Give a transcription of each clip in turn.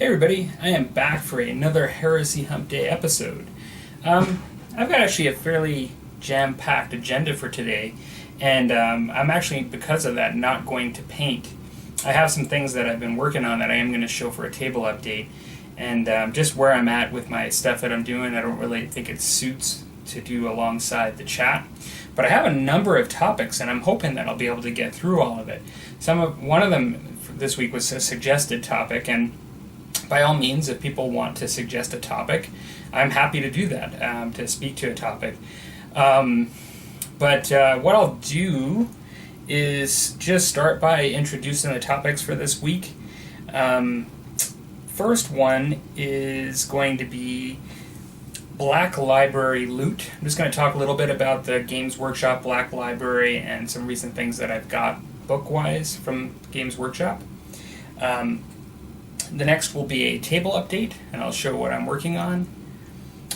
Hey everybody, I am back for another Heresy Hump Day episode. I've got actually a fairly jam-packed agenda for today, and I'm actually, because of that, not going to paint. I have some things that I've been working on that I am going to show for a table update, and just where I'm at with my stuff that I'm doing, I don't really think it suits to do alongside the chat. But I have a number of topics, and I'm hoping that I'll be able to get through all of it. One of them this week was a suggested topic, and by all means, if people want to suggest a topic, I'm happy to do that, to speak to a topic. But what I'll do is just start by introducing the topics for this week. First one is going to be Black Library loot. I'm just going to talk a little bit about the Games Workshop Black Library and some recent things that I've got book-wise from Games Workshop. The next will be a table update, and I'll show what I'm working on.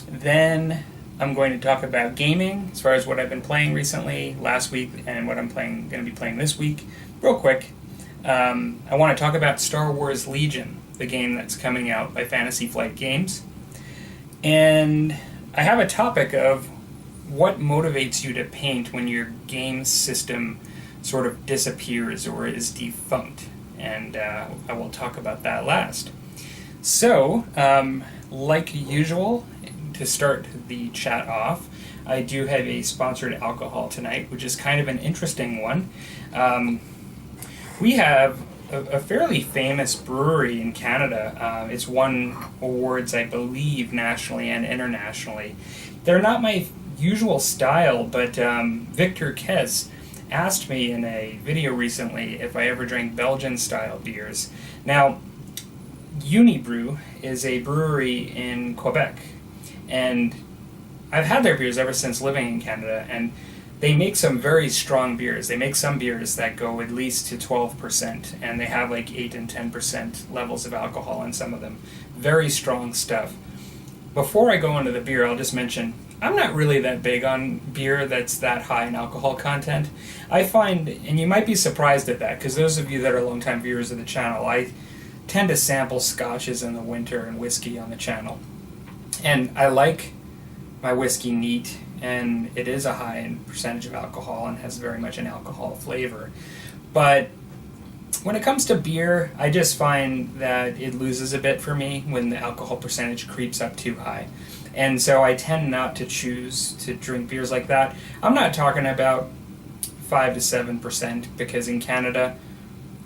Then I'm going to talk about gaming, as far as what I've been playing recently, last week, and what I'm going to be playing this week. Real quick, I want to talk about Star Wars Legion, the game that's coming out by Fantasy Flight Games. And I have a topic of what motivates you to paint when your game system sort of disappears or is defunct. And I will talk about that last. So, like usual, to start the chat off, I do have a sponsored alcohol tonight, which is kind of an interesting one. We have a fairly famous brewery in Canada. It's won awards, I believe, nationally and internationally. They're not my usual style, but Victor Kez asked me in a video recently if I ever drank Belgian-style beers. Now, Unibrew is a brewery in Quebec, and I've had their beers ever since living in Canada, and they make some very strong beers. They make some beers that go at least to 12%, and they have like 8 and 10% levels of alcohol in some of them. Very strong stuff. Before I go into the beer, I'll just mention I'm not really that big on beer that's that high in alcohol content. I find, and you might be surprised at that, because those of you that are longtime viewers of the channel, I tend to sample scotches in the winter and whiskey on the channel. And I like my whiskey neat, and it is a high in percentage of alcohol and has very much an alcohol flavor. But when it comes to beer, I just find that it loses a bit for me when the alcohol percentage creeps up too high. And so I tend not to choose to drink beers like that. I'm not talking about 5 to 7%, because in Canada,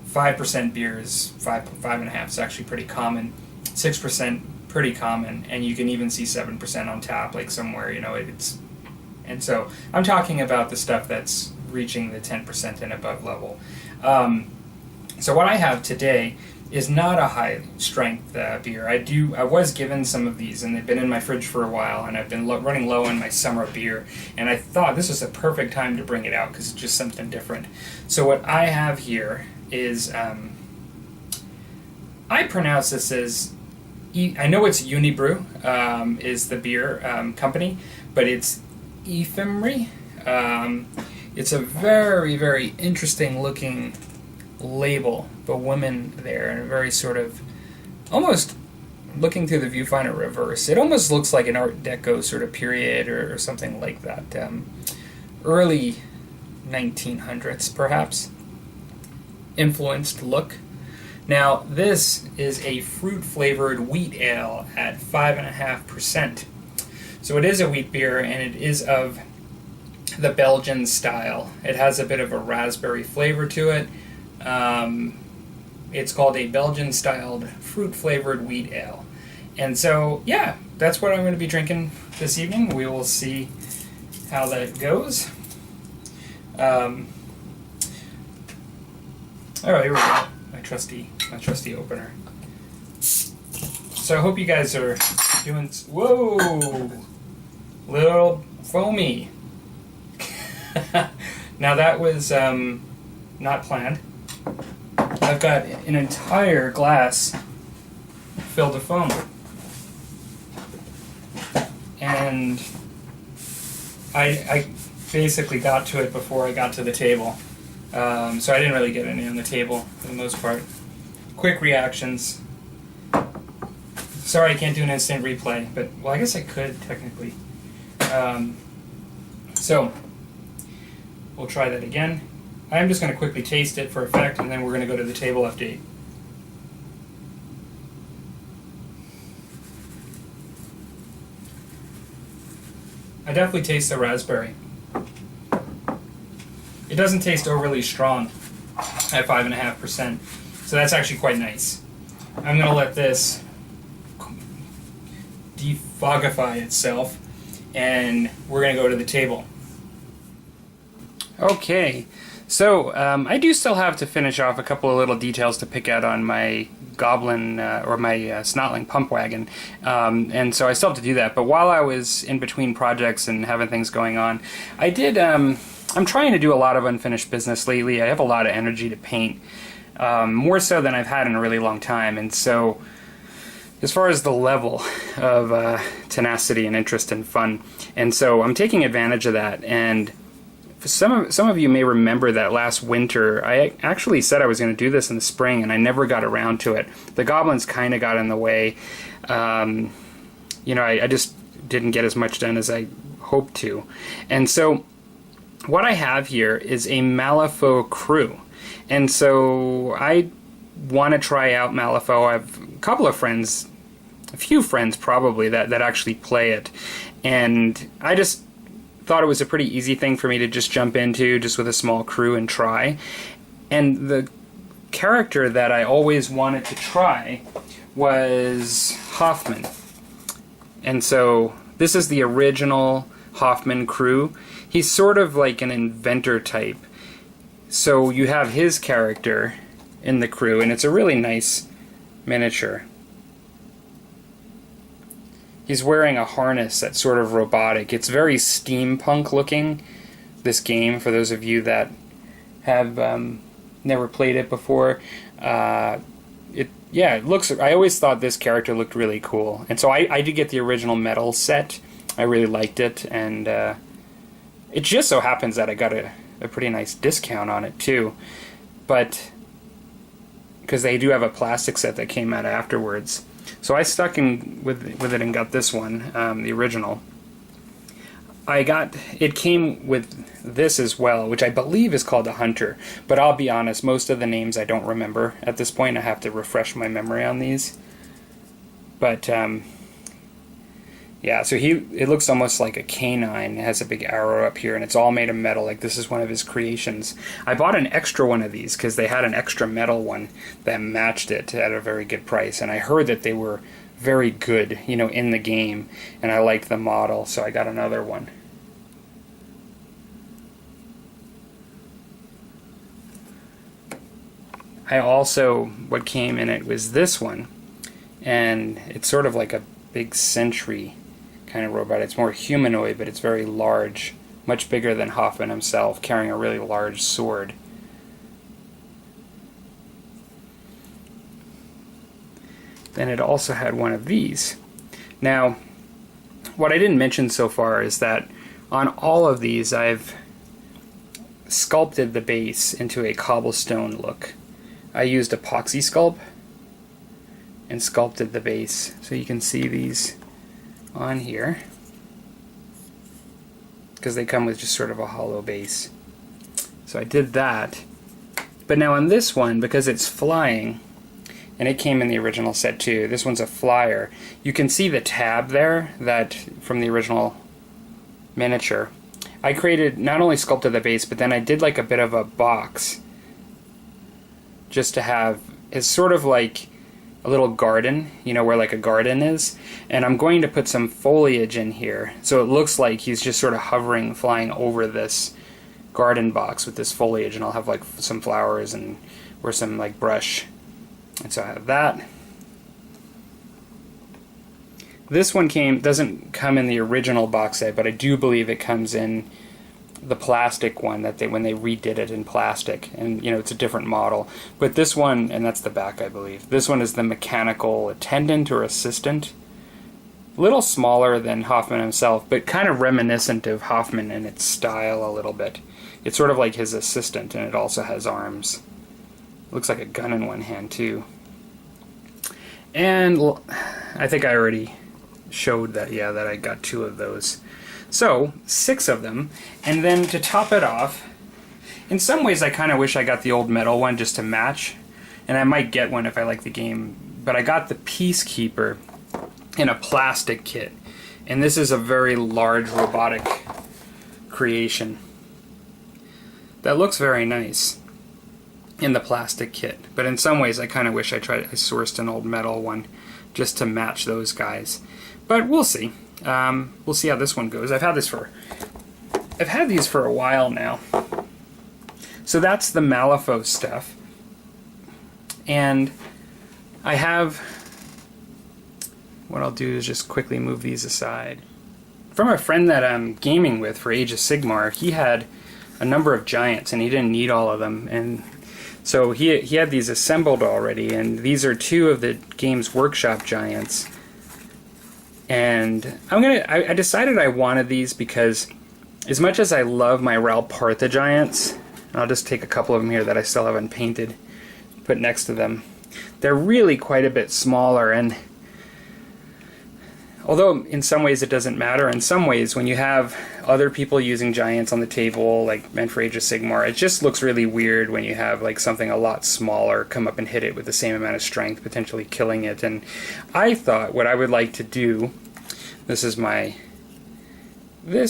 5% beer is 5.5 is actually pretty common. 6% pretty common, and you can even see 7% on tap, like somewhere, and so I'm talking about the stuff that's reaching the 10% and above level. So what I have today is not a high strength beer. I was given some of these, and they've been in my fridge for a while, and I've been running low on my summer beer, and I thought this was a perfect time to bring it out because it's just something different. So what I have here is, I pronounce this as, I know it's Unibrew is the beer company, but it's Ephemry. It's a very, very interesting looking label, the women there, and a very sort of, almost looking through the viewfinder reverse, it almost looks like an Art Deco sort of period or something like that. Early 1900s, perhaps, influenced look. Now, this is a fruit-flavored wheat ale at 5.5%. So it is a wheat beer, and it is of the Belgian style. It has a bit of a raspberry flavor to it. It's called a Belgian-styled fruit-flavored wheat ale. And so, yeah, that's what I'm going to be drinking this evening. We will see how that goes. All right, here we go. My trusty opener. So I hope you guys are doing... Whoa! Little foamy. Now that was not planned. I've got an entire glass filled with foam. And I basically got to it before I got to the table. So I didn't really get any on the table for the most part. Quick reactions. Sorry I can't do an instant replay, but, well, I guess I could, technically. So, we'll try that again. I'm just going to quickly taste it for effect, and then we're going to go to the table update. I definitely taste the raspberry. It doesn't taste overly strong at 5.5%, so that's actually quite nice. I'm going to let this defogify itself, and we're going to go to the table. Okay, so I do still have to finish off a couple of little details to pick out on my goblin or my snotling pump wagon, and so I still have to do that. But while I was in between projects and having things going on, I did. I'm trying to do a lot of unfinished business lately. I have a lot of energy to paint, more so than I've had in a really long time, and so as far as the level of tenacity and interest and fun, and so I'm taking advantage of that. And some of you may remember that last winter I actually said I was going to do this in the spring, and I never got around to it. The goblins kind of got in the way. You know, I just didn't get as much done as I hoped to. And so what I have here is a Malifaux crew. And so I want to try out Malifaux. I have a couple of friends, a few friends probably, that actually play it. And I just thought it was a pretty easy thing for me to just jump into, just with a small crew, and try. And the character that I always wanted to try was Hoffman. And so this is the original Hoffman crew. He's sort of like an inventor type. So you have his character in the crew, and it's a really nice miniature. He's wearing a harness that's sort of robotic. It's very steampunk looking, this game, for those of you that have never played it before. It looks. I always thought this character looked really cool. And so I did get the original metal set. I really liked it, and it just so happens that I got a pretty nice discount on it too. But because they do have a plastic set that came out afterwards. So I stuck in with it and got this one, the original. It came with this as well, which I believe is called a Hunter. But I'll be honest, most of the names I don't remember at this point. I have to refresh my memory on these. But yeah, so it looks almost like a canine. It has a big arrow up here, and it's all made of metal. Like, this is one of his creations. I bought an extra one of these because they had an extra metal one that matched it at a very good price. And I heard that they were very good, you know, in the game, and I liked the model, so I got another one. What came in it was this one, and it's sort of like a big sentry kind of robot. It's more humanoid, but it's very large, much bigger than Hoffman himself, carrying a really large sword. Then it also had one of these. Now, what I didn't mention so far is that on all of these I've sculpted the base into a cobblestone look. I used epoxy sculpt and sculpted the base, so you can see these on here because they come with just sort of a hollow base. So I did that. But now on this one, because it's flying, and it came in the original set too, this one's a flyer, you can see the tab there that from the original miniature. I not only sculpted the base, but then I did like a bit of a box just to have, it's sort of like a little garden, you know, where like a garden is, and I'm going to put some foliage in here so it looks like he's just sort of hovering, flying over this garden box with this foliage, and I'll have like some flowers and or some like brush, and so I have that. This one doesn't come in the original box set, but I do believe it comes in the plastic one that when they redid it in plastic, and you know, it's a different model. But this one, and that's the back I believe, this one is the mechanical attendant or assistant. A little smaller than Hoffman himself, but kind of reminiscent of Hoffman in its style a little bit. It's sort of like his assistant, and it also has arms. Looks like a gun in one hand too. And I think I already showed that, yeah, that I got 2 of those. So, 6 of them, and then to top it off, in some ways I kind of wish I got the old metal one just to match, and I might get one if I like the game, but I got the Peacekeeper in a plastic kit, and this is a very large robotic creation that looks very nice in the plastic kit, but in some ways I kind of wish I sourced an old metal one just to match those guys, but we'll see. We'll see how this one goes. I've had these for a while now. So that's the Malifaux stuff, and I have, what I'll do is just quickly move these aside. From a friend that I'm gaming with for Age of Sigmar, he had a number of giants and he didn't need all of them, and so he had these assembled already, and these are 2 of the Games Workshop giants. And I decided I wanted these because as much as I love my Ralpartha giants, and I'll just take a couple of them here that I still haven't painted, put next to them, they're really quite a bit smaller, and although in some ways it doesn't matter, in some ways when you have other people using giants on the table, like meant for Age of Sigmar, it just looks really weird when you have like something a lot smaller come up and hit it with the same amount of strength, potentially killing it. And I thought what I would like to do, this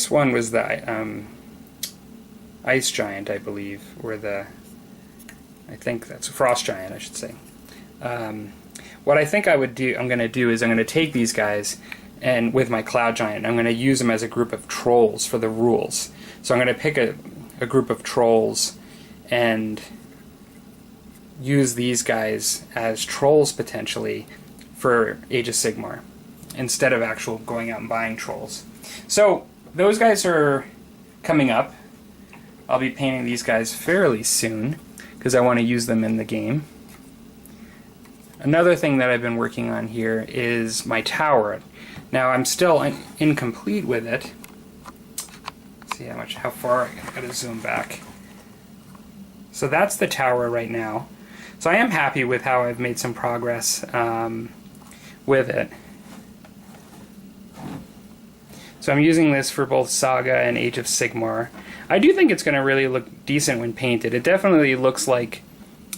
one was the Ice Giant, I believe, or I think that's a Frost Giant, I should say. What I think I'm going to do is I'm going to take these guys, and with my Cloud Giant, I'm going to use them as a group of trolls for the rules. So I'm going to pick a group of trolls and use these guys as trolls potentially for Age of Sigmar, instead of actual going out and buying trolls. So those guys are coming up. I'll be painting these guys fairly soon because I want to use them in the game. Another thing that I've been working on here is my tower. Now I'm still incomplete with it. Let's see how far I gotta zoom back. So that's the tower right now. So I am happy with how I've made some progress with it. So I'm using this for both Saga and Age of Sigmar. I do think it's going to really look decent when painted. It definitely looks like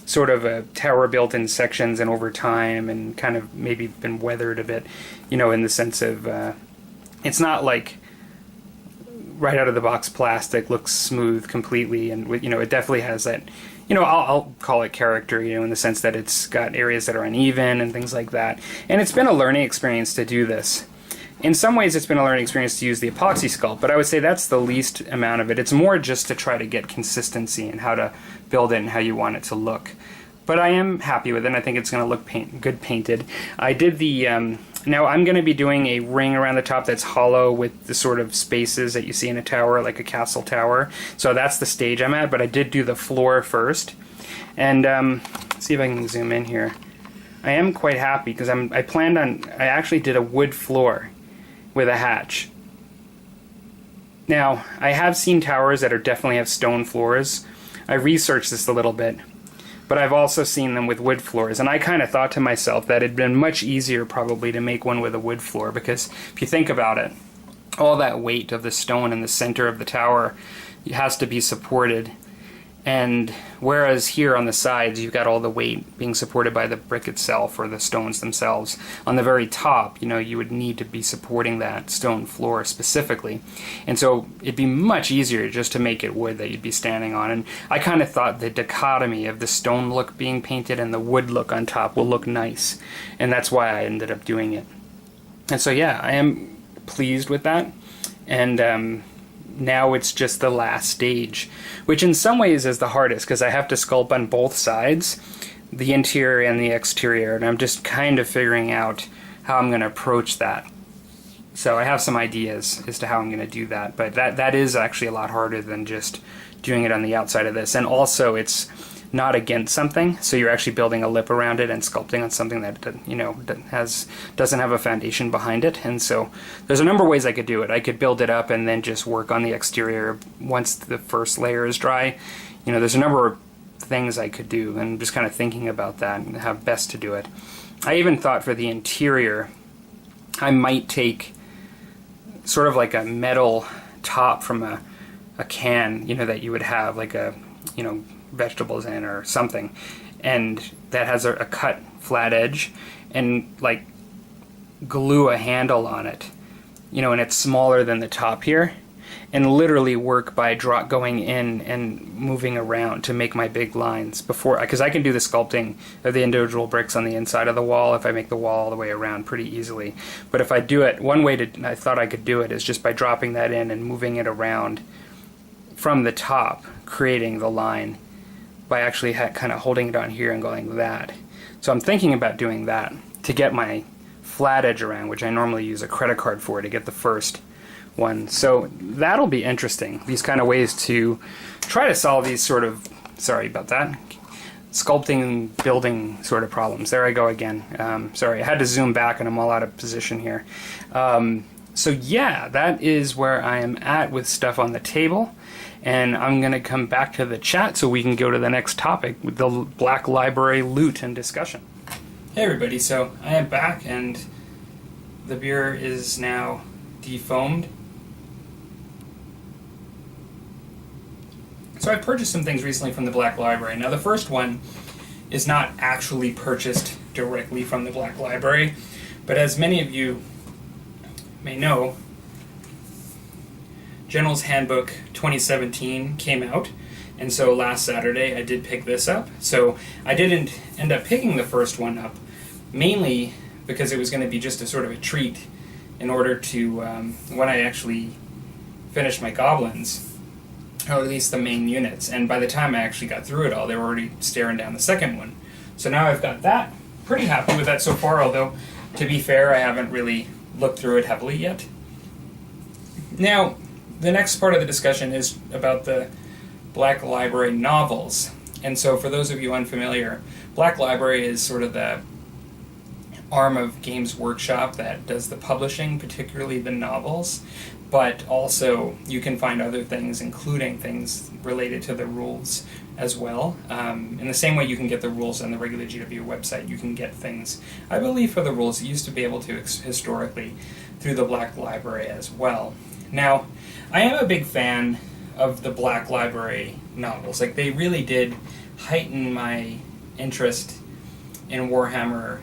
sort of a tower built in sections and over time, and kind of maybe been weathered a bit, you know, in the sense of it's not like right out of the box plastic, looks smooth completely, and you know, it definitely has that, you know, I'll call it character, you know, in the sense that it's got areas that are uneven and things like that. And it's been a learning experience to do this. In some ways it's been a learning experience to use the epoxy sculpt, but I would say that's the least amount of it. It's more just to try to get consistency in how to build it and how you want it to look. But I am happy with it, and I think it's going to look good painted. I did the... now I'm going to be doing a ring around the top that's hollow with the sort of spaces that you see in a tower, like a castle tower. So that's the stage I'm at, but I did do the floor first. And let's see if I can zoom in here. I am quite happy because I actually did a wood floor with a hatch. Now, I have seen towers that definitely have stone floors. I researched this a little bit, but I've also seen them with wood floors, and I kind of thought to myself that it'd been much easier probably to make one with a wood floor, because if you think about it, all that weight of the stone in the center of the tower has to be supported, and whereas here on the sides you've got all the weight being supported by the brick itself or the stones themselves, on the very top, you know, you would need to be supporting that stone floor specifically. And so it'd be much easier just to make it wood that you'd be standing on. And I kind of thought the dichotomy of the stone look being painted and the wood look on top will look nice, and that's why I ended up doing it. And so yeah, I am pleased with that. And now it's just the last stage, which in some ways is the hardest because I have to sculpt on both sides, the interior and the exterior, and I'm just kind of figuring out how I'm going to approach that. So I have some ideas as to how I'm going to do that, but that is actually a lot harder than just doing it on the outside of this. And also it's not against something, so you're actually building a lip around it and sculpting on something that, you know, doesn't have a foundation behind it. And so there's a number of ways I could do it. I could build it up and then just work on the exterior once the first layer is dry. You know, there's a number of things I could do, and I'm just kind of thinking about that and how best to do it. I even thought for the interior I might take sort of like a metal top from a can, that you would have like vegetables in or something, and that has a cut flat edge, and like glue a handle on it, and it's smaller than the top here, and literally work by going in and moving around to make my big lines because I can do the sculpting of the individual bricks on the inside of the wall if I make the wall all the way around pretty easily. But if I do it, one way I thought I could do it is just by dropping that in and moving it around from the top, creating the line by actually kind of holding it on here and going like that. So I'm thinking about doing that to get my flat edge around, which I normally use a credit card for to get the first one. So that'll be interesting, these kind of ways to try to solve these sort of, sorry about that, sculpting, building sort of problems. There I go again. Sorry, I had to zoom back and I'm all out of position here. So yeah, that is where I am at with stuff on the table. And I'm going to come back to the chat so we can go to the next topic with the Black Library loot and discussion. Hey everybody, so I am back and the beer is now defoamed. So I purchased some things recently from the Black Library. Now the first one is not actually purchased directly from the Black Library, but as many of you may know, General's Handbook 2017 came out, and so last Saturday I did pick this up. So I didn't end up picking the first one up, mainly because it was going to be just a sort of a treat in order to, when I actually finished my goblins, or at least the main units, and by the time I actually got through it all, they were already staring down the second one. So now I've got that. Pretty happy with that so far, although, to be fair, I haven't really looked through it heavily yet. Now, the next part of the discussion is about the Black Library novels. And so for those of you unfamiliar, Black Library is sort of the arm of Games Workshop that does the publishing, particularly the novels, but also you can find other things, including things related to the rules as well. In the same way you can get the rules on the regular GW website, you can get things, I believe, for the rules you used to be able to historically through the Black Library as well. Now, I am a big fan of the Black Library novels. Like, they really did heighten my interest in Warhammer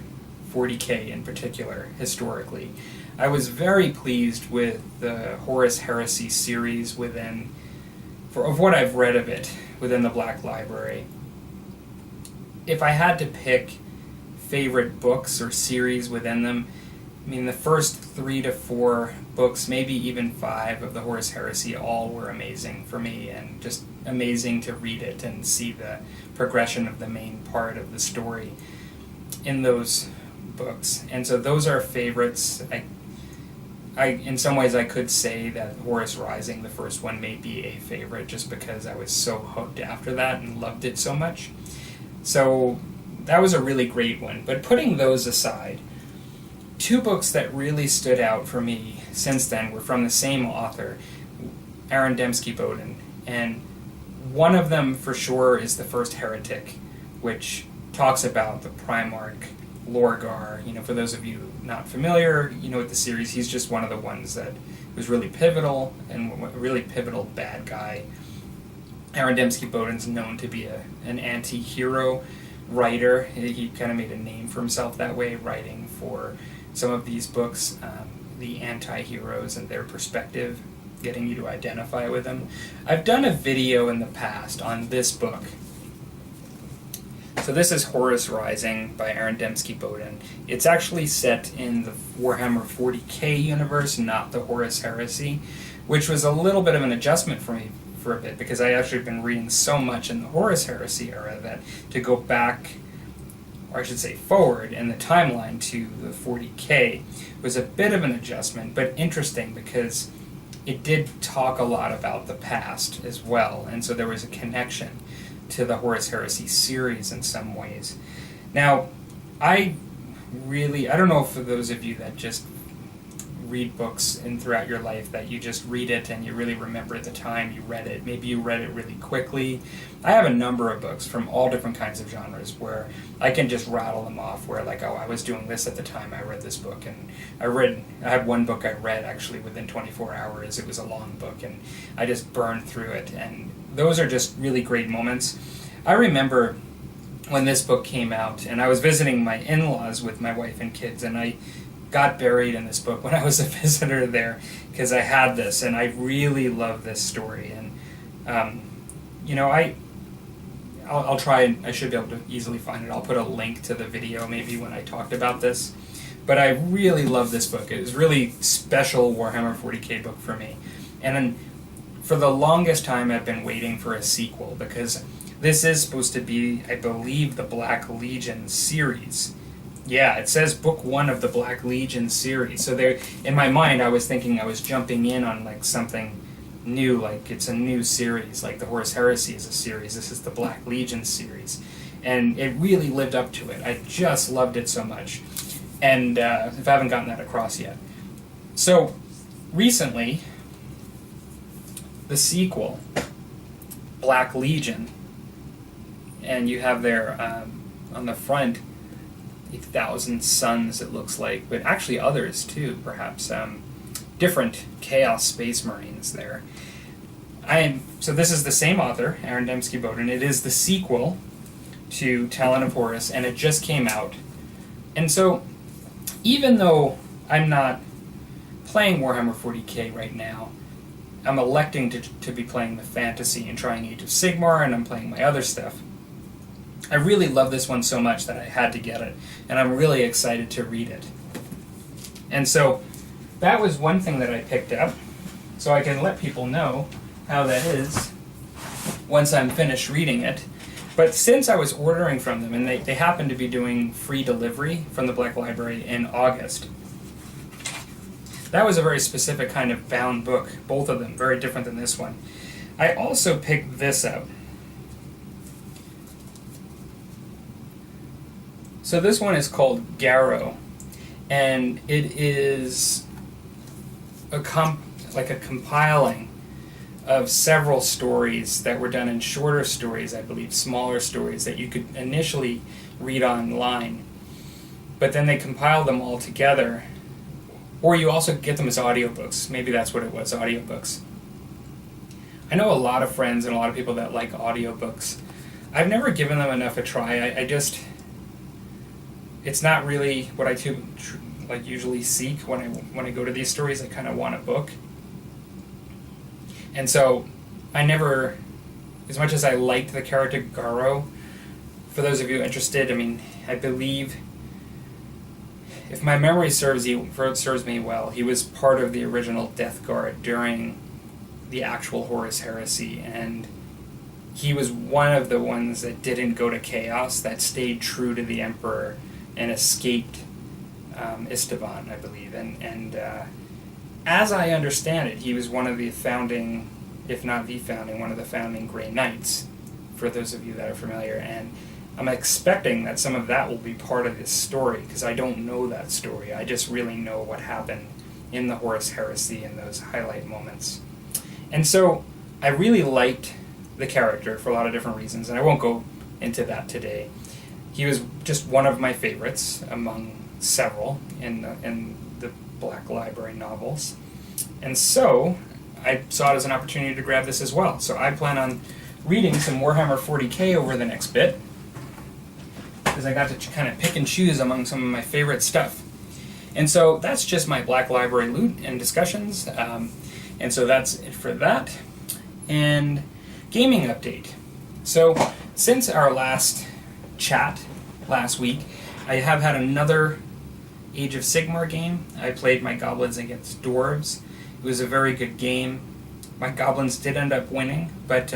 40k in particular, historically. I was very pleased with the Horus Heresy series of what I've read of it within the Black Library. If I had to pick favorite books or series within them, I mean, the first 3 to 4 books, maybe even 5 of the Horus Heresy, all were amazing for me, and just amazing to read it and see the progression of the main part of the story in those books. And so those are favorites. In some ways I could say that Horus Rising, the first one, may be a favorite just because I was so hooked after that and loved it so much. So that was a really great one. But putting those aside, 2 books that really stood out for me since then were from the same author, Aaron Dembski-Bowden, and one of them for sure is the first Heretic, which talks about the Primarch Lorgar. For those of you not familiar, with the series, he's just one of the ones that was really pivotal, and a really pivotal bad guy. Aaron Dembski-Bowden's known to be an anti-hero writer. He kind of made a name for himself that way, writing for some of these books, the anti-heroes and their perspective, getting you to identify with them. I've done a video in the past on this book. So this is Horus Rising by Aaron Dembski-Bowden. It's actually set in the Warhammer 40k universe, not the Horus Heresy, which was a little bit of an adjustment for me for a bit, because I actually been reading so much in the Horus Heresy era that to go back, or I should say forward, in the timeline to the 40k was a bit of an adjustment, but interesting because it did talk a lot about the past as well, and so there was a connection to the Horus Heresy series in some ways. Now, I don't know, for those of you that just read books throughout your life that you just read it and you really remember the time you read it. Maybe you read it really quickly. I have a number of books from all different kinds of genres where I can just rattle them off, where like, oh, I was doing this at the time I read this book. And I had one book I read actually within 24 hours. It was a long book and I just burned through it. And those are just really great moments. I remember when this book came out, and I was visiting my in-laws with my wife and kids, and I got buried in this book when I was a visitor there because I had this, and I really love this story. And I'll try, and I should be able to easily find it. I'll put a link to the video maybe when I talked about this. But I really love this book. It was a really special Warhammer 40k book for me. And then for the longest time I've been waiting for a sequel, because this is supposed to be, I believe, the Black Legion series. Yeah, it says book 1 of the Black Legion series. So there, in my mind, I was thinking I was jumping in on like something new, like it's a new series, like the Horus Heresy is a series. This is the Black Legion series. And it really lived up to it. I just loved it so much. And if I haven't gotten that across yet. So, recently, the sequel, Black Legion, and you have there on the front 8,000 suns, it looks like, but actually others too, perhaps different Chaos Space Marines there. So this is the same author, Aaron Dembski-Bowden. It is the sequel to Talon of Horus, and it just came out. And so, even though I'm not playing Warhammer 40k right now, I'm electing to be playing the fantasy and trying Age of Sigmar, and I'm playing my other stuff. I really love this one so much that I had to get it, and I'm really excited to read it. And so that was one thing that I picked up, so I can let people know how that is once I'm finished reading it. But since I was ordering from them, and they happen to be doing free delivery from the Black Library in August, that was a very specific kind of bound book, both of them, very different than this one. I also picked this up. So this one is called Garrow, and it is a compiling of several stories that were done in shorter stories, I believe, smaller stories that you could initially read online. But then they compiled them all together, or you also get them as audiobooks. Maybe that's what it was, audiobooks. I know a lot of friends and a lot of people that like audiobooks. I've never given them enough a try. I just... It's not really what I usually seek when I go to these stories. I kind of want a book. And so I never, as much as I liked the character Garrow, for those of you interested, I mean, I believe, if my memory serves me well, he was part of the original Death Guard during the actual Horus Heresy, and he was one of the ones that didn't go to Chaos, that stayed true to the Emperor and escaped Esteban, I believe. And as I understand it, he was one of the founding, if not the founding, one of the founding Grey Knights, for those of you that are familiar. And I'm expecting that some of that will be part of this story, because I don't know that story. I just really know what happened in the Horus Heresy in those highlight moments. And so I really liked the character for a lot of different reasons, and I won't go into that today. He was just one of my favorites among several in the Black Library novels. And so I saw it as an opportunity to grab this as well. So I plan on reading some Warhammer 40k over the next bit, because I got to kind of pick and choose among some of my favorite stuff. And so that's just my Black Library loot and discussions. And so that's it for that. And gaming update. So since our last chat last week, I have had another Age of Sigmar game. I played my goblins against dwarves. It was a very good game. My goblins did end up winning, but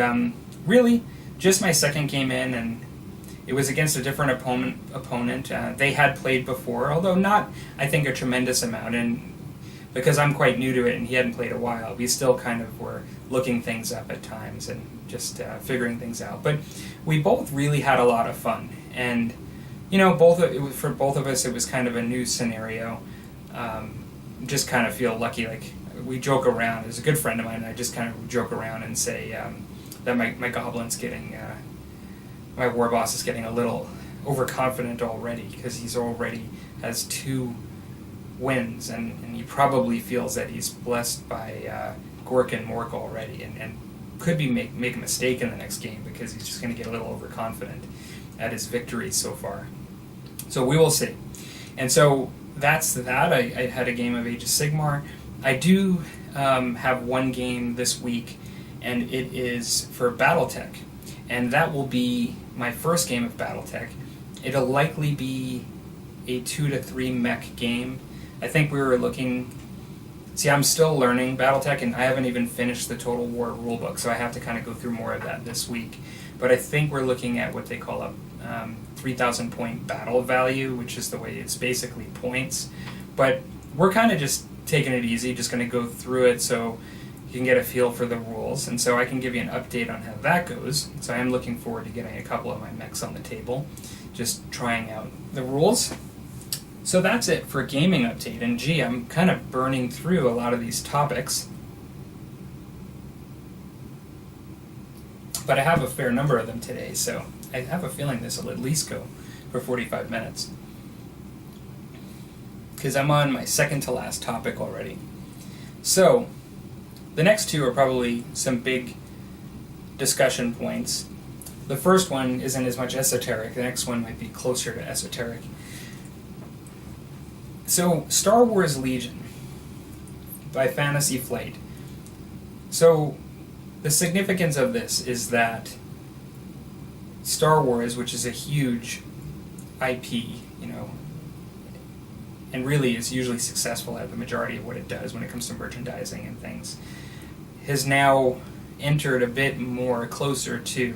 really just my second game in, and it was against a different opponent. They had played before, although not, I think, a tremendous amount, and because I'm quite new to it and he hadn't played a while, we still kind of were looking things up at times and just figuring things out. But we both really had a lot of fun, and for both of us, it was kind of a new scenario. just kind of feel lucky. Like, we joke around. There's a good friend of mine, and I just kind of joke around and say that my goblin's getting, my war boss is getting a little overconfident already, because he's already has 2 wins, and he probably feels that he's blessed by Gork and Mork already, and could be make a mistake in the next game, because he's just going to get a little overconfident at his victories so far. So we will see. And so that's that. I had a game of Age of Sigmar. I do have one game this week, and it is for BattleTech, and that will be my first game of BattleTech. It'll likely be a 2 to 3 mech game. I think we were looking... See, I'm still learning BattleTech, and I haven't even finished the Total War rulebook, so I have to kind of go through more of that this week. But I think we're looking at what they call a 3,000 point battle value, which is the way it's basically points. But we're kind of just taking it easy, just going to go through it so you can get a feel for the rules, and so I can give you an update on how that goes. So I am looking forward to getting a couple of my mechs on the table, just trying out the rules. So that's it for gaming update, and gee, I'm kind of burning through a lot of these topics. But I have a fair number of them today, so I have a feeling this will at least go for 45 minutes. Because I'm on my second to last topic already. So, the next 2 are probably some big discussion points. The first one isn't as much esoteric, the next one might be closer to esoteric. So, Star Wars Legion by Fantasy Flight. So, the significance of this is that Star Wars, which is a huge IP, and really is usually successful at the majority of what it does when it comes to merchandising and things, has now entered a bit more closer to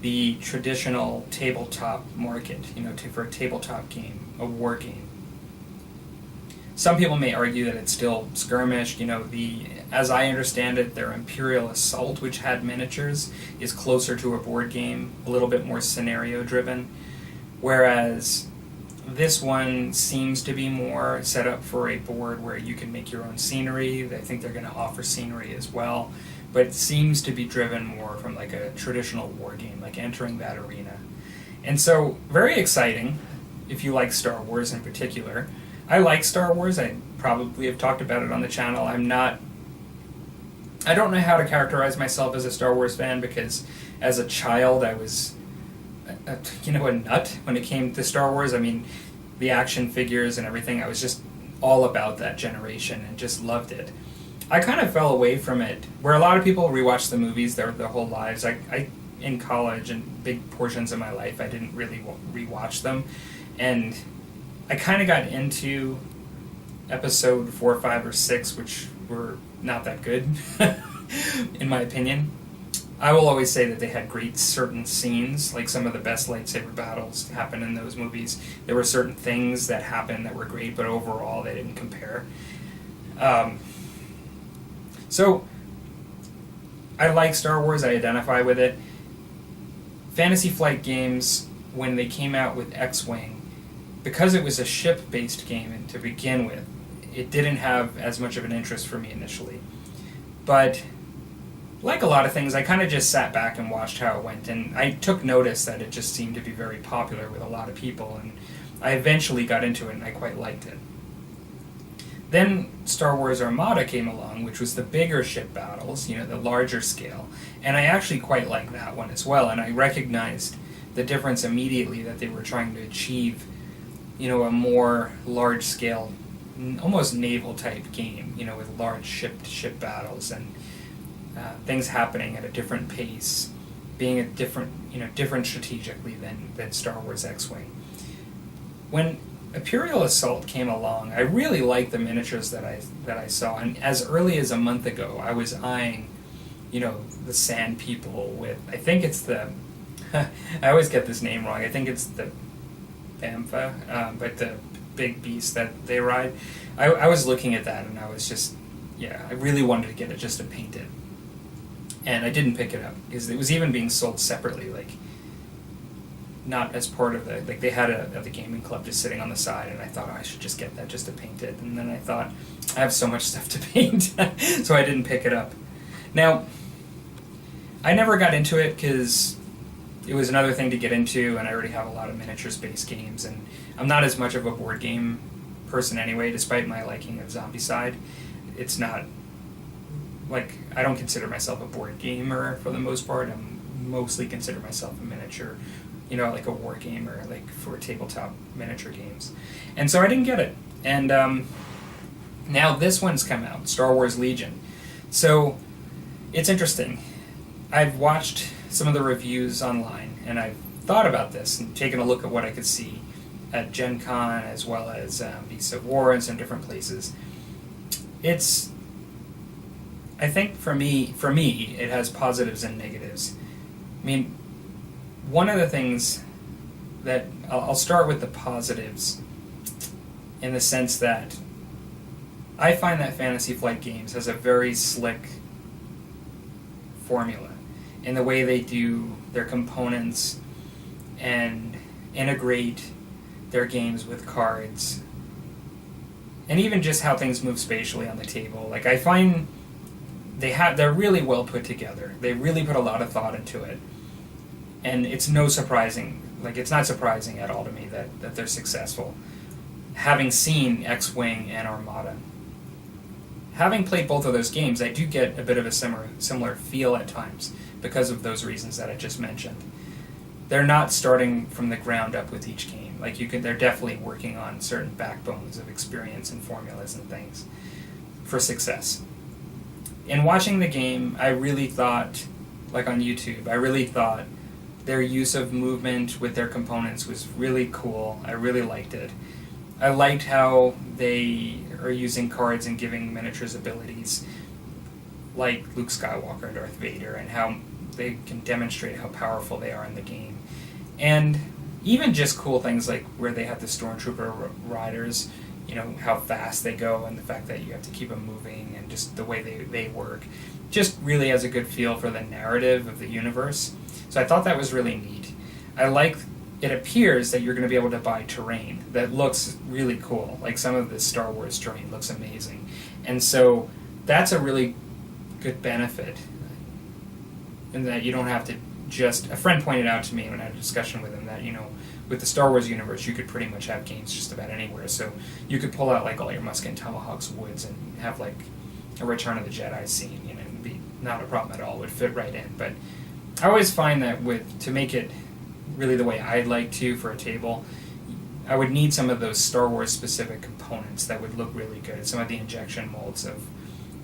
the traditional tabletop market, for a tabletop game, a war game. Some people may argue that it's still skirmish. As I understand it, their Imperial Assault, which had miniatures, is closer to a board game, a little bit more scenario-driven, whereas this one seems to be more set up for a board where you can make your own scenery. I think they're going to offer scenery as well, but it seems to be driven more from like a traditional war game, like entering that arena. And so, very exciting, if you like Star Wars in particular. I like Star Wars. I probably have talked about it on the channel. I don't know how to characterize myself as a Star Wars fan, because as a child I was a nut when it came to Star Wars. I mean, the action figures and everything, I was just all about that generation and just loved it. I kind of fell away from it, where a lot of people rewatch the movies their whole lives. I in college and big portions of my life, I didn't really rewatch them, and I kind of got into episode 4, 5, or 6, which were not that good, in my opinion. I will always say that they had great certain scenes, like some of the best lightsaber battles happened in those movies. There were certain things that happened that were great, but overall they didn't compare. So, I like Star Wars, I identify with it. Fantasy Flight games, when they came out with X-Wing, because it was a ship-based game to begin with, it didn't have as much of an interest for me initially. But, like a lot of things, I kind of just sat back and watched how it went, and I took notice that it just seemed to be very popular with a lot of people, and I eventually got into it and I quite liked it. Then Star Wars Armada came along, which was the bigger ship battles, the larger scale, and I actually quite liked that one as well, and I recognized the difference immediately that they were trying to achieve a more large-scale, almost naval-type game, with large ship-to-ship battles and things happening at a different pace, being a different strategically than Star Wars X-Wing. When Imperial Assault came along, I really liked the miniatures that I saw, and as early as a month ago, I was eyeing, the Sand People with, I think it's the, I always get this name wrong, I think it's the Bamfa, but the big beast that they ride. I was looking at that and I was just, I really wanted to get it just to paint it. And I didn't pick it up because it was even being sold separately. Like, not as part of they had at the gaming club just sitting on the side, and I thought, oh, I should just get that just to paint it. And then I thought, I have so much stuff to paint, so I didn't pick it up. Now, I never got into it because it was another thing to get into, and I already have a lot of miniatures-based games, and I'm not as much of a board game person anyway, despite my liking of Zombicide. It's not, I don't consider myself a board gamer for the most part. I'm mostly consider myself a miniature, like a war gamer, for tabletop miniature games. And so I didn't get it. And now this one's come out, Star Wars Legion. So it's interesting. I've watched some of the reviews online, and I've thought about this and taken a look at what I could see at Gen Con as well as Beasts of War and some different places. I think for me, it has positives and negatives. I mean, one of the things that I'll start with the positives in the sense that I find that Fantasy Flight Games has a very slick formula in the way they do their components and integrate their games with cards, and even just how things move spatially on the table. I find they're really well put together. They really put a lot of thought into it, and it's not surprising at all to me that they're successful. Having seen X-Wing and Armada, having played both of those games, I do get a bit of a similar feel at times because of those reasons that I just mentioned. They're not starting from the ground up with each game. They're definitely working on certain backbones of experience and formulas and things for success. In watching the game, I really thought, on YouTube, I really thought their use of movement with their components was really cool. I really liked it. I liked how they are using cards and giving miniatures abilities, like Luke Skywalker and Darth Vader, and how they can demonstrate how powerful they are in the game. And even just cool things like where they have the Stormtrooper riders, how fast they go and the fact that you have to keep them moving and just the way they work, just really has a good feel for the narrative of the universe. So I thought that was really neat. It appears that you're going to be able to buy terrain that looks really cool. Some of the Star Wars terrain looks amazing. And so that's a really good benefit, in that you don't have to a friend pointed out to me when I had a discussion with him that, with the Star Wars universe, you could pretty much have games just about anywhere. So you could pull out all your Musk and Tomahawks woods and have a Return of the Jedi scene, and be not a problem at all. It would fit right in. But I always find that to make it really the way I'd like to for a table, I would need some of those Star Wars specific components that would look really good. Some of the injection molds of,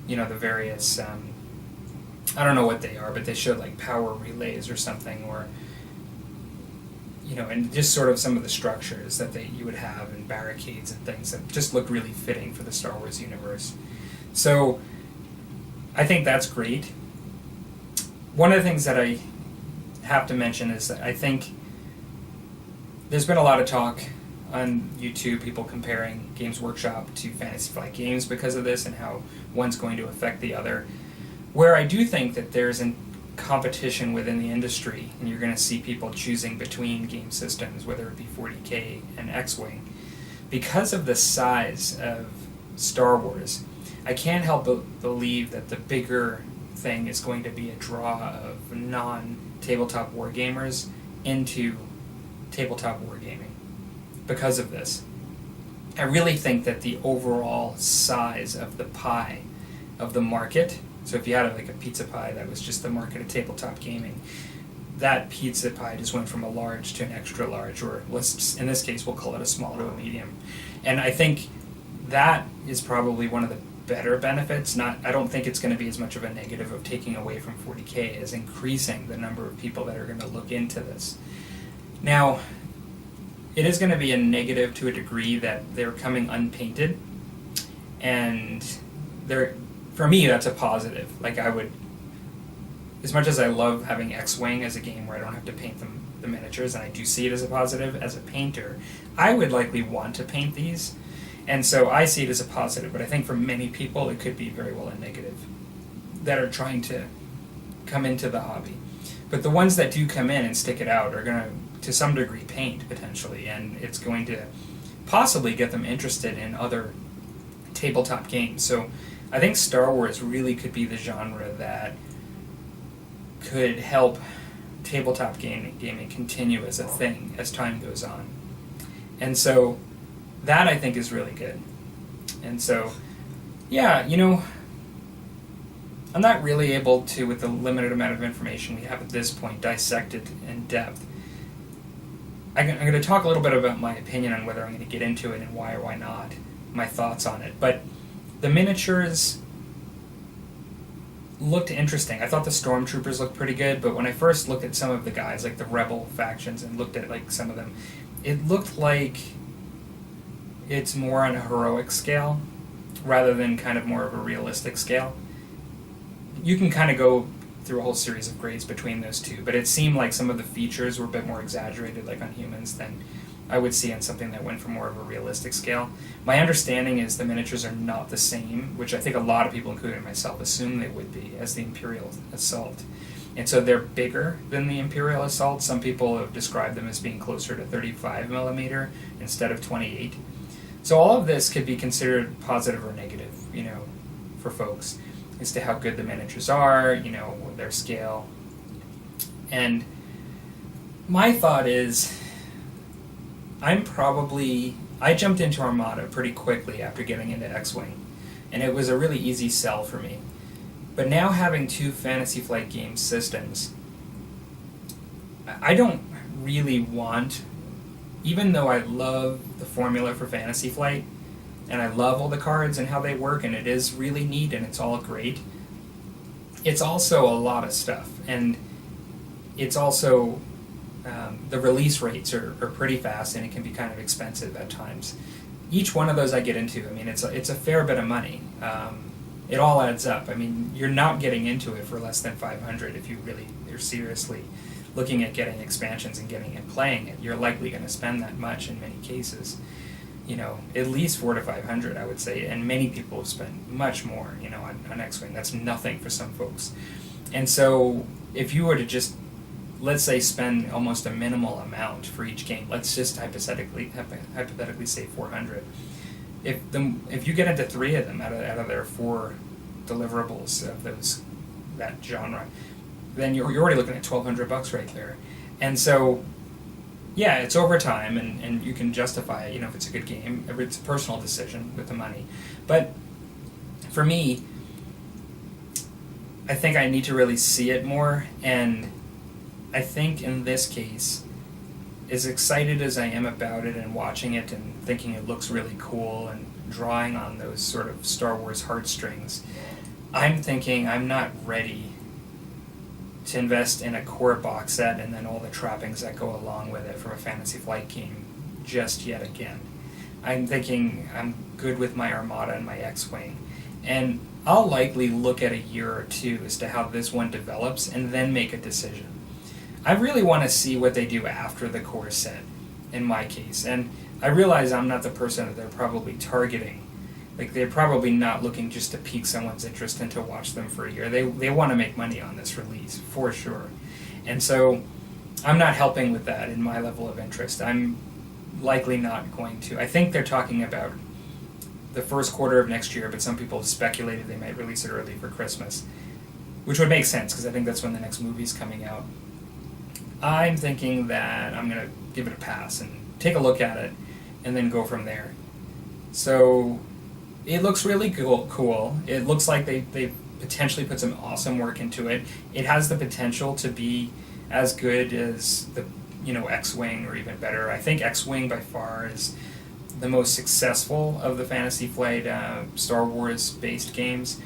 the various, I don't know what they are, but they showed power relays or something, or, and just sort of some of the structures that you would have, and barricades and things that just look really fitting for the Star Wars universe. So I think that's great. One of the things that I have to mention is that I think there's been a lot of talk on YouTube, people comparing Games Workshop to Fantasy Flight Games because of this and how one's going to affect the other. Where I do think that there's a competition within the industry, and you're going to see people choosing between game systems, whether it be 40K and X-Wing, because of the size of Star Wars, I can't help but believe that the bigger thing is going to be a draw of non-tabletop wargamers into tabletop wargaming because of this. I really think that the overall size of the pie of the market, so if you had a pizza pie that was just the market of tabletop gaming, that pizza pie just went from a large to an extra large, or in this case we'll call it a small to a medium. And I think that is probably one of the better benefits. I don't think it's going to be as much of a negative of taking away from 40K as increasing the number of people that are going to look into this. Now, it is going to be a negative to a degree that they're coming unpainted, and for me that's a positive. As much as I love having X-Wing as a game where I don't have to paint the miniatures, and I do see it as a positive, as a painter, I would likely want to paint these, and so I see it as a positive, but I think for many people it could be very well a negative that are trying to come into the hobby. But the ones that do come in and stick it out are going to to some degree paint potentially, and it's going to possibly get them interested in other tabletop games. So I think Star Wars really could be the genre that could help tabletop gaming continue as a thing as time goes on. And so that I think is really good. And so, yeah, I'm not really able to, with the limited amount of information we have at this point, dissect it in depth. I'm going to talk a little bit about my opinion on whether I'm going to get into it and why or why not, my thoughts on it. But the miniatures looked interesting. I thought the Stormtroopers looked pretty good, but when I first looked at some of the guys, like the Rebel factions, and looked at like some of them, it looked like it's more on a heroic scale rather than kind of more of a realistic scale. You can kind of go through a whole series of grades between those two, but it seemed like some of the features were a bit more exaggerated, like on humans, than I would see on something that went for more of a realistic scale. My understanding is the miniatures are not the same, which I think a lot of people, including myself, assume they would be, as the Imperial Assault. And so they're bigger than the Imperial Assault. Some people have described them as being closer to 35 millimeter instead of 28. So all of this could be considered positive or negative, for folks, as to how good the miniatures are, their scale. And my thought is, I jumped into Armada pretty quickly after getting into X-Wing, and it was a really easy sell for me. But now having two Fantasy Flight game systems, I don't really want, even though I love the formula for Fantasy Flight, and I love all the cards and how they work, and it is really neat and it's all great, it's also a lot of stuff, and it's also the release rates are pretty fast, and it can be kind of expensive at times. Each one of those I get into, it's a fair bit of money. It all adds up. You're not getting into it for less than $500 if you really are seriously looking at getting expansions and getting it, playing it. You're likely going to spend that much in many cases. At least $400 to $500, I would say, and many people have spent much more, on X-Wing. That's nothing for some folks. And so, if you were to just, let's say, spend almost a minimal amount for each game, let's just hypothetically say $400. If you get into 3 of them out of their 4 deliverables of that genre, then you're already looking at $1,200 right there. And so, yeah, it's over time, and you can justify it, if it's a good game. It's a personal decision with the money. But for me, I think I need to really see it more, and I think in this case, as excited as I am about it and watching it and thinking it looks really cool and drawing on those sort of Star Wars heartstrings, I'm thinking I'm not ready to invest in a core box set and then all the trappings that go along with it from a Fantasy Flight game just yet again. I'm thinking I'm good with my Armada and my X-Wing, and I'll likely look at a year or two as to how this one develops and then make a decision. I really want to see what they do after the core set, in my case, and I realize I'm not the person that they're probably targeting. Like, they're probably not looking just to pique someone's interest and to watch them for a year. They want to make money on this release, for sure. And so, I'm not helping with that in my level of interest. I'm likely not going to. I think they're talking about the first quarter of next year, but some people have speculated they might release it early for Christmas, which would make sense, because I think that's when the next movie's coming out. I'm thinking that I'm going to give it a pass and take a look at it, and then go from there. So, it looks really cool. It looks like they potentially put some awesome work into it. It has the potential to be as good as the X-Wing, or even better. I think X-Wing by far is the most successful of the Fantasy Flight Star Wars based games,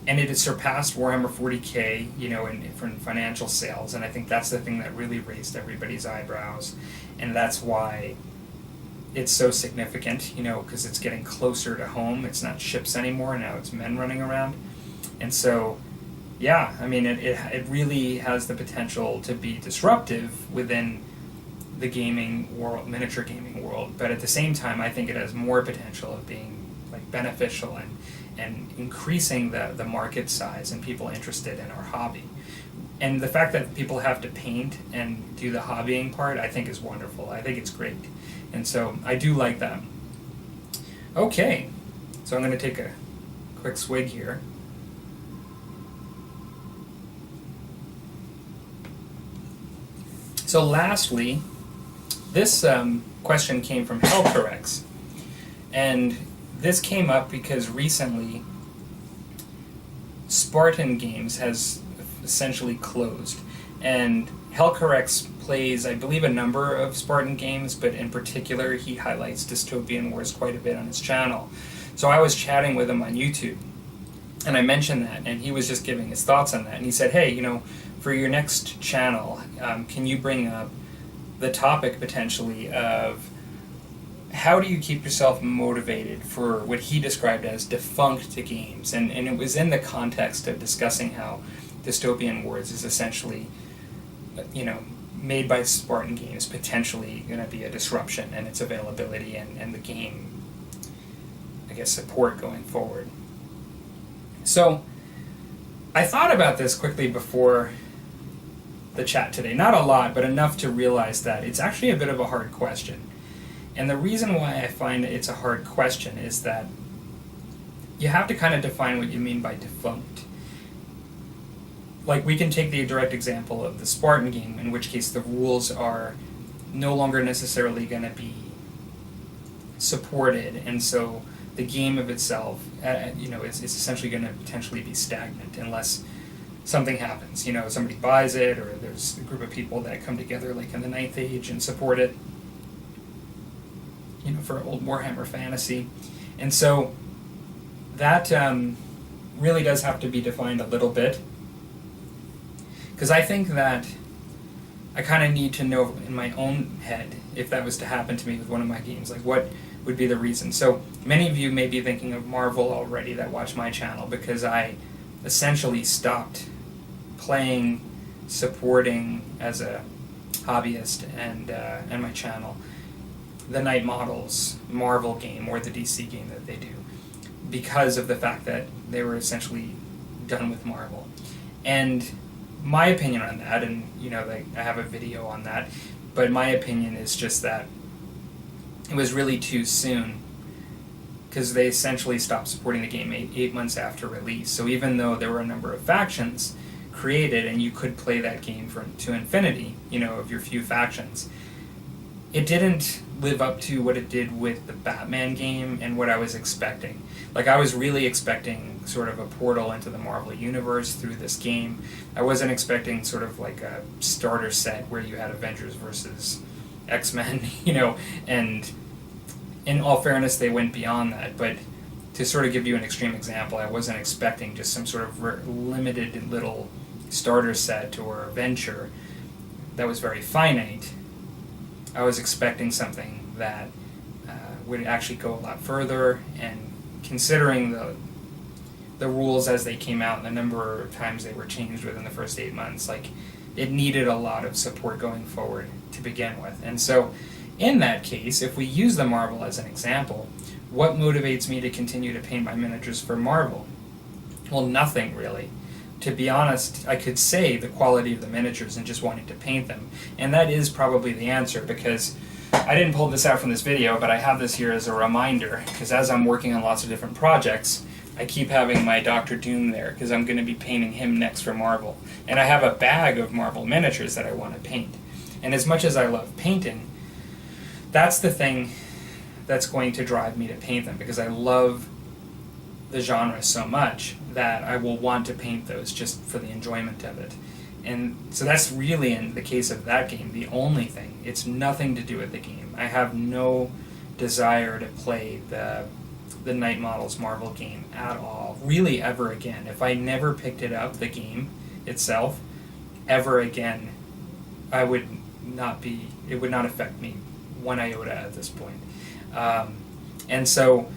and it has surpassed Warhammer 40k, in financial sales. And I think that's the thing that really raised everybody's eyebrows, and that's why it's so significant, because it's getting closer to home. It's not ships anymore, now it's men running around. And so, yeah, it really has the potential to be disruptive within the gaming world, miniature gaming world, but at the same time, I think it has more potential of being beneficial and increasing the market size and people interested in our hobby. And the fact that people have to paint and do the hobbying part, I think is wonderful. I think it's great. And so I do like that. Okay, so I'm going to take a quick swig here. So lastly, this question came from Hellcorrex. And this came up because recently Spartan Games has essentially closed. And Hellcorrex plays, I believe, a number of Spartan games, but in particular he highlights Dystopian Wars quite a bit on his channel. So I was chatting with him on YouTube, and I mentioned that, and he was just giving his thoughts on that. And he said, hey, you know, for your next channel, can you bring up the topic potentially of how do you keep yourself motivated for what he described as defunct games? And it was in the context of discussing how Dystopian Wars is essentially, you know, made by Spartan Games, potentially going to be a disruption in its availability and the game, I guess, support going forward. So I thought about this quickly before the chat today. Not a lot, but enough to realize that it's actually a bit of a hard question. And the reason why I find it's a hard question is that you have to kind of define what you mean by defunct. Like, we can take the direct example of the Spartan game, in which case the rules are no longer necessarily going to be supported, and so the game of itself, you know, is essentially going to potentially be stagnant unless something happens. You know, somebody buys it, or there's a group of people that come together, like in the Ninth Age, and support it. You know, for old Warhammer Fantasy, and so that really does have to be defined a little bit. Because I think that I kind of need to know in my own head, if that was to happen to me with one of my games, like what would be the reason. So many of you may be thinking of Marvel already that watch my channel, because I essentially stopped playing, supporting as a hobbyist and my channel the Night Models Marvel game or the DC game that they do, because of the fact that they were essentially done with Marvel. And my opinion on that, and you know, like, I have a video on that, but my opinion is just that it was really too soon, because they essentially stopped supporting the game eight months after release. So even though there were a number of factions created and you could play that game to infinity, you know, of your few factions, it didn't live up to what it did with the Batman game and what I was expecting. Like, I was really expecting sort of a portal into the Marvel Universe through this game. I wasn't expecting sort of like a starter set where you had Avengers versus X-Men, you know, and in all fairness, they went beyond that. But to sort of give you an extreme example, I wasn't expecting just some sort of limited little starter set or adventure that was very finite. I was expecting something that would actually go a lot further, and considering the rules as they came out and the number of times they were changed within the first 8 months, like, it needed a lot of support going forward to begin with. And so in that case, if we use the Marvel as an example, what motivates me to continue to paint my miniatures for Marvel? Well, nothing really. To be honest, I could say the quality of the miniatures and just wanting to paint them. And that is probably the answer, because I didn't pull this out from this video, but I have this here as a reminder, because as I'm working on lots of different projects, I keep having my Dr. Doom there, because I'm going to be painting him next for Marvel. And I have a bag of Marvel miniatures that I want to paint. And as much as I love painting, that's the thing that's going to drive me to paint them, because I love the genre so much that I will want to paint those just for the enjoyment of it. And so that's really, in the case of that game, the only thing. It's nothing to do with the game. I have no desire to play the Night Models Marvel game at all, really, ever again. If I never picked it up, the game itself, ever again, I would not be, it would not affect me one iota at this point. And so,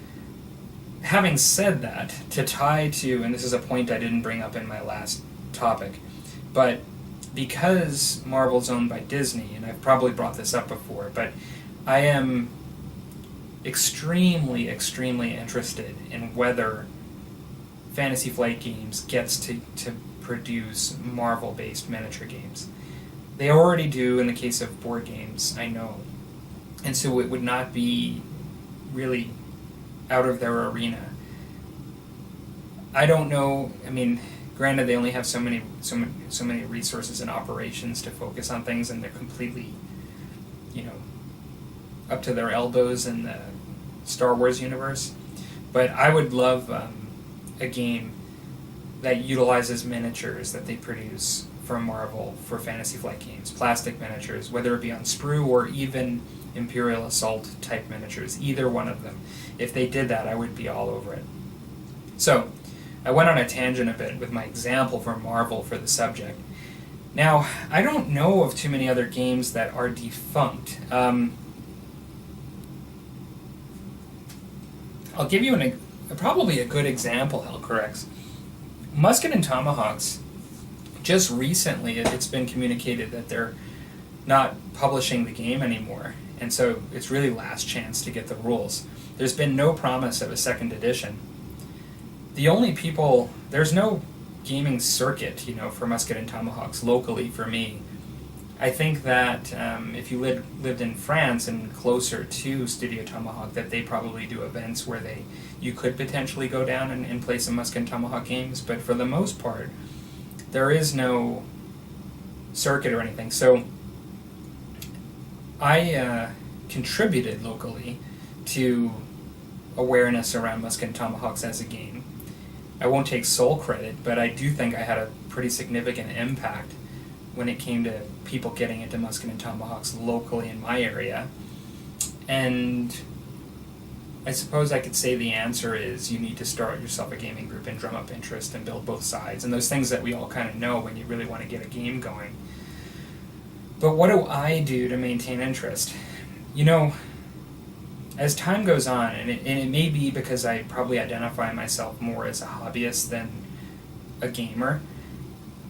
having said that, to tie to, and this is a point I didn't bring up in my last topic, but because Marvel's owned by Disney, and I've probably brought this up before, but I am extremely, extremely interested in whether Fantasy Flight Games gets to produce Marvel-based miniature games. They already do in the case of board games, I know. And so it would not be really out of their arena. I don't know, I mean, granted they only have so many resources and operations to focus on things, and they're completely, up to their elbows in the Star Wars universe. But I would love a game that utilizes miniatures that they produce from Marvel for Fantasy Flight Games, plastic miniatures, whether it be on sprue or even Imperial Assault type miniatures, either one of them. If they did that, I would be all over it. So, I went on a tangent a bit with my example from Marvel for the subject. Now, I don't know of too many other games that are defunct. I'll give you probably a good example, Hellcorrex. Musket and Tomahawks, just recently it's been communicated that they're not publishing the game anymore, and so it's really last chance to get the rules. There's been no promise of a second edition. The only people, there's no gaming circuit, for Musket and Tomahawks locally for me. I think that if you lived in France and closer to Studio Tomahawk, that they probably do events where you could potentially go down and play some Musket and Tomahawk games, but for the most part, there is no circuit or anything. So I contributed locally to awareness around Musket and Tomahawks as a game. I won't take sole credit, but I do think I had a pretty significant impact when it came to people getting into Musket and Tomahawks locally in my area. And I suppose I could say the answer is you need to start yourself a gaming group and drum up interest and build both sides, and those things that we all kind of know when you really want to get a game going. But what do I do to maintain interest? As time goes on, and it may be because I probably identify myself more as a hobbyist than a gamer,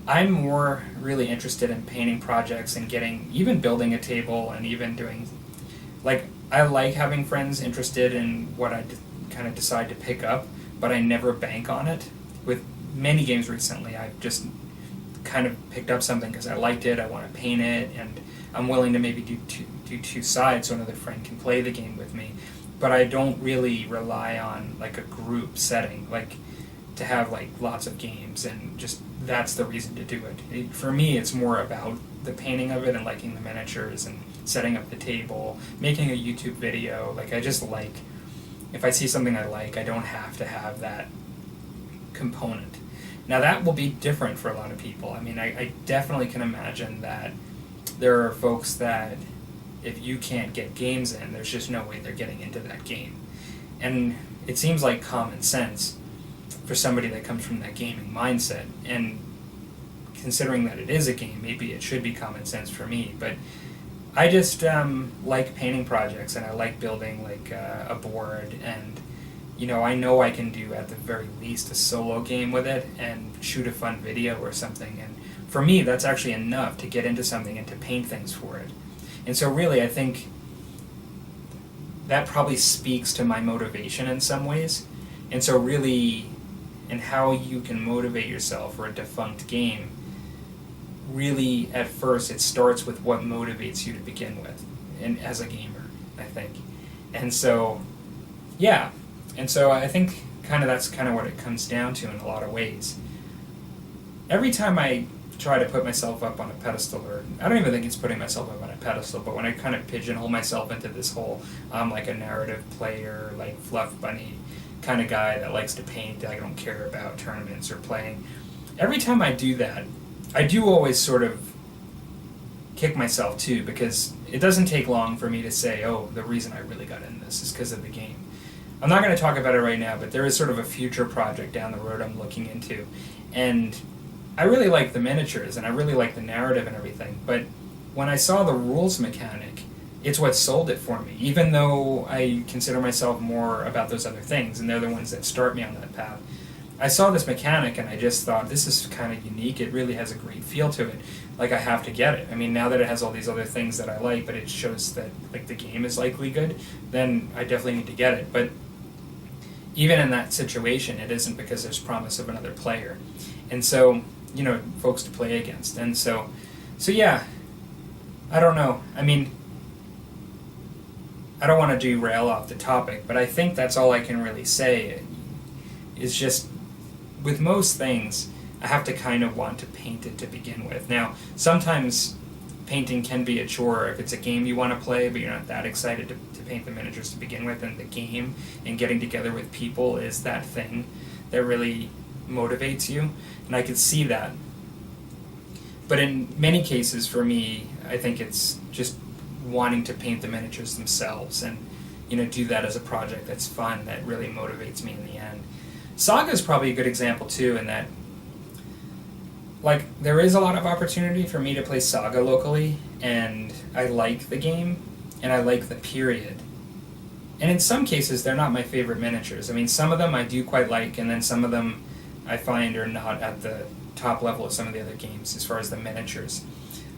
I'm more really interested in painting projects and even building a table and even doing, I like having friends interested in what I kind of decide to pick up, but I never bank on it. With many games recently, I've just kind of picked up something because I liked it, I want to paint it, and I'm willing to maybe do two sides so another friend can play the game with me. But I don't really rely on a group setting, to have lots of games, and just that's the reason to do it. For me, it's more about the painting of it and liking the miniatures and setting up the table, making a YouTube video. I just if I see something I like, I don't have to have that component. Now that will be different for a lot of people. I mean, I definitely can imagine that there are folks that if you can't get games in, there's just no way they're getting into that game. And it seems like common sense for somebody that comes from that gaming mindset. And considering that it is a game, maybe it should be common sense for me. But I just like painting projects, and I like building a board, and I know I can do at the very least a solo game with it and shoot a fun video or something. And for me, that's actually enough to get into something and to paint things for it. And so really, I think that probably speaks to my motivation in some ways. And so really, and how you can motivate yourself for a defunct game, really at first it starts with what motivates you to begin with, and as a gamer, I think. And so, yeah. And so I think that's kind of what it comes down to in a lot of ways. Every time I try to put myself up on a pedestal, or I don't even think it's putting myself up on a pedestal, but when I kind of pigeonhole myself into this whole a narrative player, fluff bunny kind of guy that likes to paint, I don't care about tournaments or playing. Every time I do that, I do always sort of kick myself too, because it doesn't take long for me to say, oh, the reason I really got into this is because of the game. I'm not going to talk about it right now, but there is sort of a future project down the road I'm looking into, and I really like the miniatures, and I really like the narrative and everything, but when I saw the rules mechanic, it's what sold it for me, even though I consider myself more about those other things, and they're the ones that start me on that path. I saw this mechanic, and I just thought, this is kind of unique, it really has a great feel to it, I have to get it. I mean, now that it has all these other things that I like, but it shows that the game is likely good, then I definitely need to get it. But even in that situation, it isn't because there's promise of another player. And so, folks to play against. And so yeah, I don't know. I mean, I don't want to derail off the topic, but I think that's all I can really say. Is just, with most things, I have to kind of want to paint it to begin with. Now, sometimes painting can be a chore if it's a game you want to play, but you're not that excited to paint the miniatures to begin with, and the game and getting together with people is that thing that really motivates you, and I could see that. But in many cases, for me, I think it's just wanting to paint the miniatures themselves and do that as a project that's fun, that really motivates me in the end. Saga is probably a good example too, in that there is a lot of opportunity for me to play Saga locally, and I like the game and I like the period. And in some cases they're not my favorite miniatures. I mean, some of them I do quite like, and then some of them I find are not at the top level of some of the other games as far as the miniatures.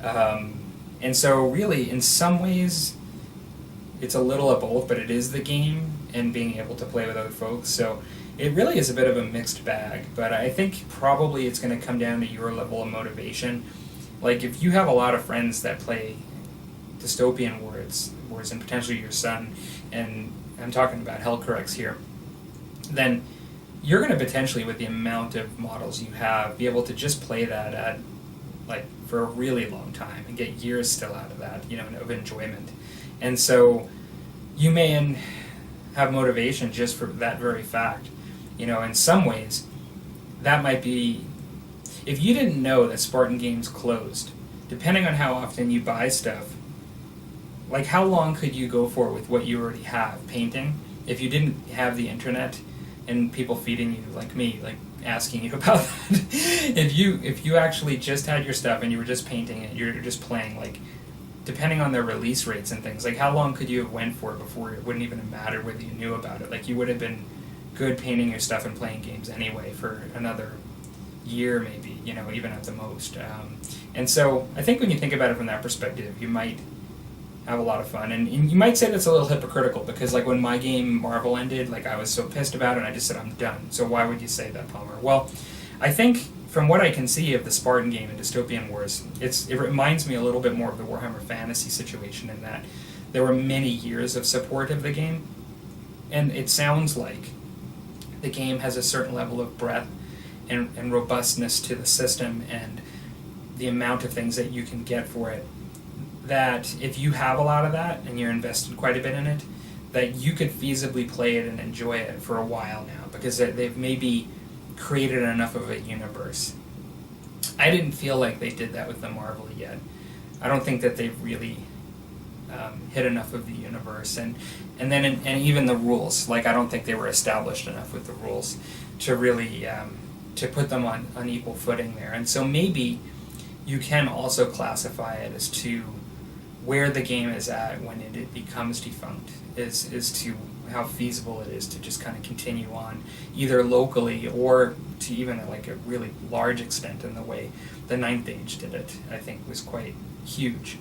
And so really, in some ways, it's a little of both, but it is the game and being able to play with other folks. So it really is a bit of a mixed bag, but I think probably it's going to come down to your level of motivation. Like, if you have a lot of friends that play dystopian wars, and potentially your son, and I'm talking about Hellcorrex here, then you're going to potentially, with the amount of models you have, be able to just play that at for a really long time and get years still out of that, of enjoyment. And so you may have motivation just for that very fact. In some ways, that might be, if you didn't know that Spartan Games closed, depending on how often you buy stuff, how long could you go for with what you already have painting if you didn't have the internet and people feeding you like me, asking you about that? if you actually just had your stuff and you were just painting it, you're just playing, depending on their release rates and things, how long could you have went for before it wouldn't even have mattered whether you knew about it? You would have been good painting your stuff and playing games anyway for another year maybe, even at the most. And so I think when you think about it from that perspective, you might have a lot of fun. And you might say that's a little hypocritical, because when my game Marvel ended, I was so pissed about it and I just said I'm done. So why would you say that, Palmer? Well, I think from what I can see of the Spartan game and Dystopian Wars, it reminds me a little bit more of the Warhammer Fantasy situation, in that there were many years of support of the game, and it sounds like the game has a certain level of breadth and robustness to the system and the amount of things that you can get for it, that if you have a lot of that and you're invested quite a bit in it, that you could feasibly play it and enjoy it for a while now, because they've maybe created enough of a universe. I didn't feel like they did that with the Marvel yet. I don't think that they've really hit enough of the universe, and even the rules. I don't think they were established enough with the rules to really to put them on equal footing there. And so maybe you can also classify it as to where the game is at when it becomes defunct, is to how feasible it is to just kind of continue on, either locally or to even a really large extent, in the way the Ninth Age did it, I think was quite huge.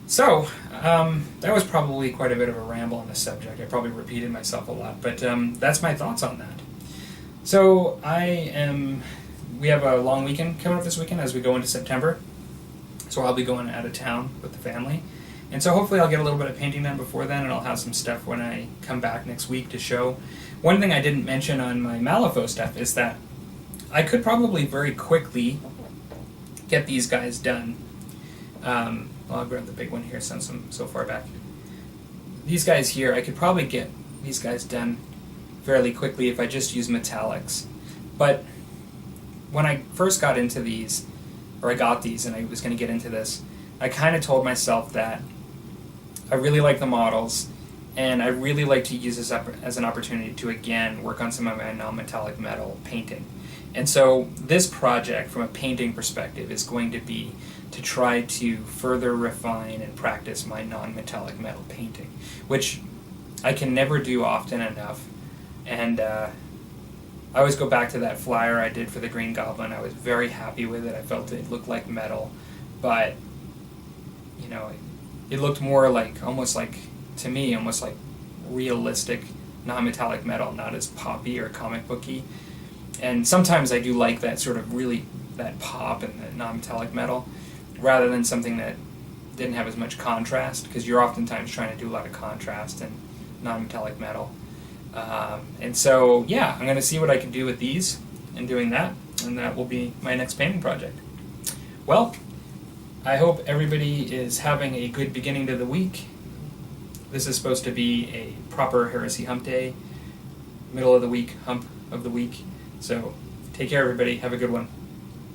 So, that was probably quite a bit of a ramble on this subject. I probably repeated myself a lot, but that's my thoughts on that. So, we have a long weekend coming up this weekend as we go into September. So I'll be going out of town with the family. And so hopefully I'll get a little bit of painting done before then, and I'll have some stuff when I come back next week to show. One thing I didn't mention on my Malifaux stuff is that I could probably very quickly get these guys done. I'll grab the big one here since I'm so far back. These guys here, I could probably get these guys done fairly quickly if I just use metallics. But when I first got into these, or I got these and I was going to get into this, I kind of told myself that I really like the models, and I really like to use this as an opportunity to, again, work on some of my non-metallic metal painting. And so this project, from a painting perspective, is going to be to try to further refine and practice my non-metallic metal painting, which I can never do often enough. And I always go back to that flyer I did for the Green Goblin. I was very happy with it. I felt it looked like metal, but it looked more like, almost like, to me, almost like realistic non-metallic metal, not as poppy or comic booky. And sometimes I do like that sort of really, that pop and the non-metallic metal, rather than something that didn't have as much contrast, because you're oftentimes trying to do a lot of contrast in non-metallic metal. And so, yeah, I'm going to see what I can do with these in doing that, and that will be my next painting project. Well, I hope everybody is having a good beginning to the week. This is supposed to be a proper Heresy Hump Day, middle of the week, hump of the week. So take care, everybody. Have a good one.